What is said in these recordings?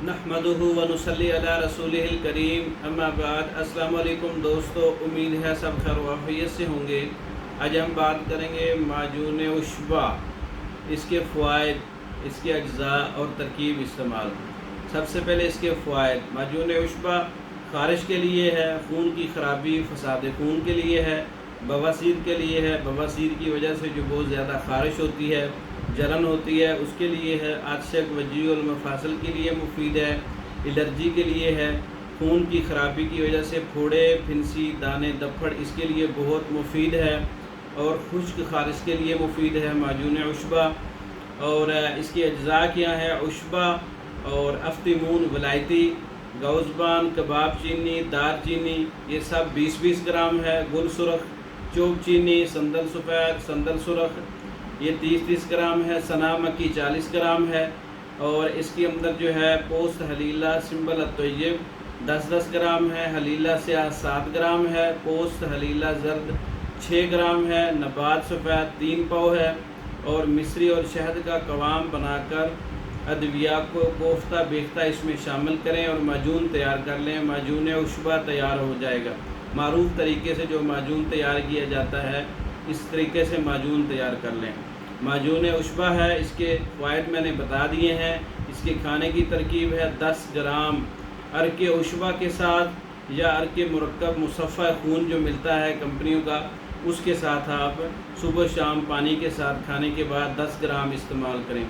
नहमदुहु व नुसल्ली अला रसूलिहिल करीम, अम्मा बाद। अस्सलाम वालेकुम दोस्तों, उम्मीद है सब खैर वाफियत से होंगे। आज हम बात करेंगे माजून उशबा, इसके फ़वाइद, इसके अज्जा और तरकीब इस्तेमाल। सबसे पहले इसके फ़वाइद। माजून उशबा ख़ारिश के लिए है, खून की ख़राबी फ़साद खून के लिए है, बवासीर के लिए है, बवासीर की वजह से जो बहुत ज़्यादा ख़ारिश होती है, जलन होती है, उसके लिए है। आतशक वजी और मफासल के लिए मुफीद है। एलर्जी के लिए है। खून की ख़राबी की वजह से फोड़े, फिंसी, दाने, दफड़, इसके लिए बहुत मुफीद है। और खुश्क ख़ारिश के लिए मुफीद है माजून उशबा। और इसके अज्जा क्या है? उशबा और अफ्तीमून, वलायती, गौज़बान, कबाब चीनी, दार चीनी, ये सब 20-20 ग्राम है। गुल सुरख, चोब चीनी, संदल सफ़ेद, संदल सुरख, ये 30-30 ग्राम है। सना मक्की 40 ग्राम है। और इसके अंदर जो है पोस्त हलीला सिंबल अत्तय्यब 10-10 ग्राम है। हलीला स्याह 7 ग्राम है। पोस्त हलीला जर्द 6 ग्राम है। नबात सफ़ेद 3 पाव है। और मिस्री और शहद का कवाम बनाकर अदविया को कोफ्ता बेख्ता इसमें शामिल करें और माजून तैयार कर लें। माजून उशबा तैयार हो जाएगा। मारूफ तरीके से जो माजून तैयार किया जाता है, इस तरीके से माजून तैयार कर लें। माजून उशबा है, इसके फ़वाइद मैंने बता दिए हैं। इसके खाने की तरकीब है 10 ग्राम अर्क उशबा के साथ या अर्क मुरक्कब मुसफ़ा खून जो मिलता है कंपनियों का, उसके साथ आप सुबह शाम पानी के साथ खाने के बाद 10 ग्राम इस्तेमाल करें।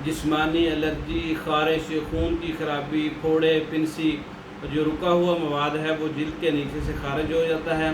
जिस्मानी एलर्जी, ख़ारिश, खून की ख़राबी, फोड़े, फिंसी, जो रुका हुआ मवाद है वो जिल्द के नीचे से खारिज हो जाता है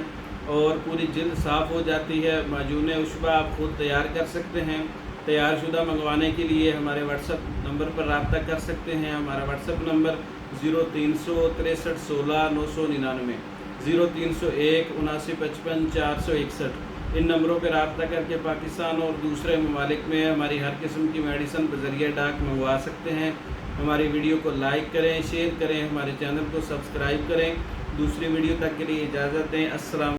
और पूरी जिल्द साफ़ हो जाती है। माजून उशबा आप खुद तैयार कर सकते हैं। तैयार शुदा मंगवाने के लिए हमारे व्हाट्सअप नंबर पर रब्ता कर सकते हैं। हमारा व्हाट्सअप नंबर 0363 16 999, 0301 7955 461। इन नंबरों पर रब्ता करके पाकिस्तान और दूसरे ममालिक में हमारी हर किस्म की मेडिसन बज़रिया डाक मंगवा सकते हैं। हमारी वीडियो को लाइक करें, शेयर करें, हमारे चैनल को सब्सक्राइब करें। दूसरी वीडियो तक के लिए इजाज़त दें। अस्सलाम।